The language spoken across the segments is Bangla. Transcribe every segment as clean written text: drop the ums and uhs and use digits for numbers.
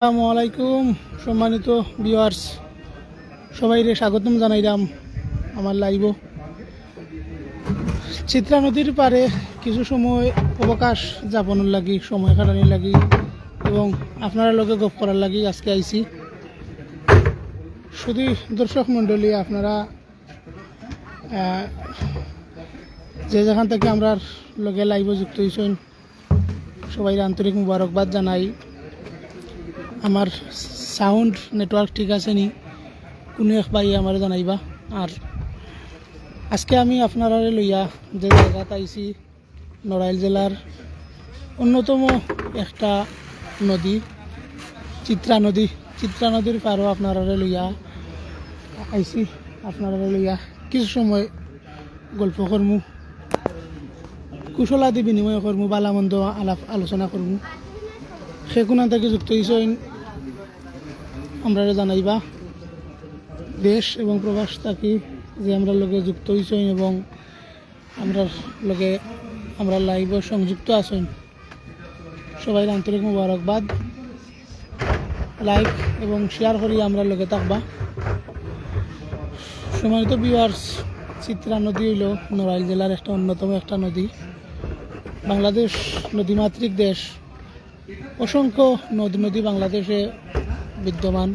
আসসালামু আলাইকুম সম্মানিত ভিউয়ার্স, সবাইকে স্বাগতম জানাইলাম আমার লাইভ। চিত্রা নদীর পারে কিছু সময় অবকাশ যাপনের লাগি, সময় কাটানোর লাগি এবং আপনারা লগে গপ করার লাগি আজকে আইছি। শুধু দর্শক মণ্ডলী, আপনারা যে যেখান থেকে আমরা লগে লাইভে যুক্ত হয়েছেন সবাই আন্তরিক মুবারকবাদ জানাই। আমার সাউন্ড নেটওয়ার্ক ঠিক আছে নি কোনো এক ভাই আমার জানাইবা। আর আজকে আমি আপনারা লইয়া যে জায়গাতে আইছি নড়াইল জেলার অন্যতম একটা নদী চিত্রা নদীর পারও আপনারা লইয়া আইছি। আপনারা লইয়া কিছু সময় গল্প করমু, কুশলাদি বিনিময় করমু, বালামন্দ আলাপ আলোচনা করমু। সেগুনা থেকে যুক্ত হয়েছেন আমরা জানাইবা। দেশ এবং প্রবাস থাকি যে আমরা লগে যুক্ত হয়েছেন এবং আমরা লগে আমরা লাইভ সংযুক্ত আছেন, সবাই আন্তরিক মুবারকবাদ। লাইক এবং শেয়ার করি আমরা লগে থাকবা। সম্মানিত ভিউয়ার্স, চিত্রা নদী হইল নড়াইল জেলার একটা অন্যতম একটা নদী। বাংলাদেশ নদীমাতৃক দেশ, অসংখ্য নদী বাংলাদেশে বিদ্যমান।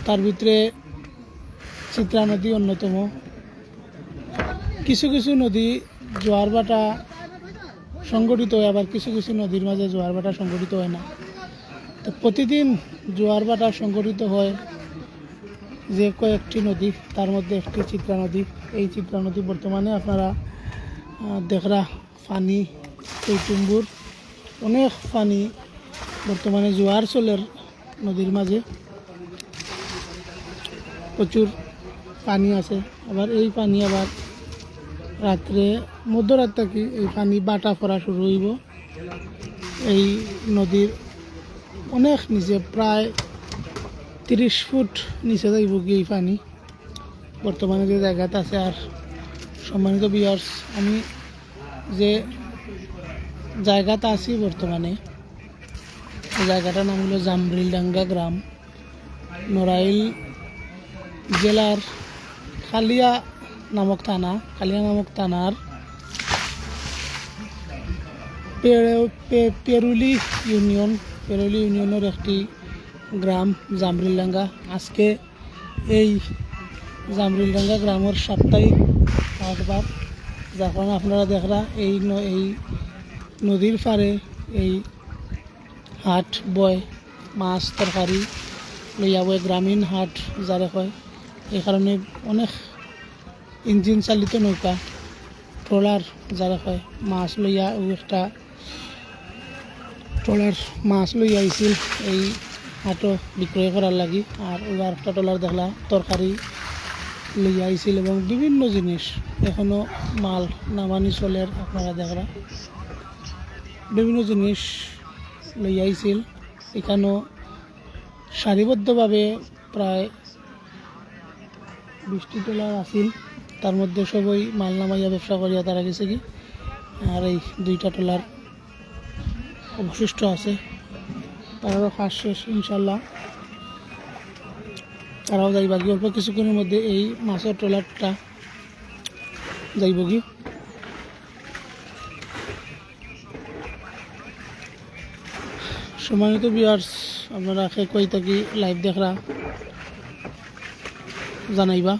তার ভিতরে চিত্রা নদী অন্যতম। কিছু কিছু নদী জোয়ার ভাটা সংগঠিত হয়, আবার কিছু কিছু নদীর মাঝে জোয়ার ভাটা সংগঠিত হয় না। তো প্রতিদিন জোয়ার ভাটা সংগঠিত হয় যে কয়েকটি নদী, তার মধ্যে একটি চিত্রা নদী। এই চিত্রা নদী বর্তমানে আপনারা দেখরা পানি টুম্বুর অনেক পানি বর্তমানে জোয়ার চলের নদীর মাঝে প্রচুর পানি আছে। আবার এই পানি আবার রাত্রে মধ্যরাত থেকে এই পানি বাটা পড়া শুরু হইব। এই নদীর অনেক নিচে, প্রায় 30 ফুট নিচে যাইব কি এই পানি বর্তমানে যে জায়গাতে আছে। আর সম্মানিত ভিউয়ার্স, আমি যে জায়গাতে আছি বর্তমানে, জায়গাটার নাম হলো জামরিলডাঙ্গা গ্রাম, নড়াইল জেলার কালিয়া নামক থানার পেরুলি ইউনিয়নের একটি গ্রাম জামরিলডাঙ্গা। আজকে এই জামরিলডাঙ্গা গ্রামের সাপ্তাহিক হাটবার, যার কারণে আপনারা দেখরা এই নদীর পাড়ে এই হাট বয়, মাছ তরকারি লইয়া বয়, গ্রামীণ হাট যারে কয়। এই কারণে অনেক ইঞ্জিন চালিত নৌকা, ট্রলার যারা কয়, মাছ লইয়া একটা ট্রলার মাছ লইয়া আইছিল এই হাটও বিক্রয় করার লাগি। আর একটা ট্রলার দেখলা তরকারি লইয়া আইছিল এবং বিভিন্ন জিনিস এখনো মাল নামানি চলের। আপনারা দেখরা বিভিন্ন জিনিস লইয়া আইছিল। এখানেও সারিবদ্ধভাবে প্রায় 20টি ট্রলার আছিল, তার মধ্যে সবই মাল নামাইয়া ব্যবসা করিয়া তারা গেছে কি। আর এই 2টা ট্রলার অবশিষ্ট আছে, তারাও কাজ শেষ ইনশাল্লাহ। তারাও যাইবা কি অল্প কিছুক্ষণের মধ্যে এই মাছের ট্রলারটা যাইব কি। সম্মানিত ভিউয়ার্স, আপনারা কই থাকি লাইভ দেখরা জানাইবা।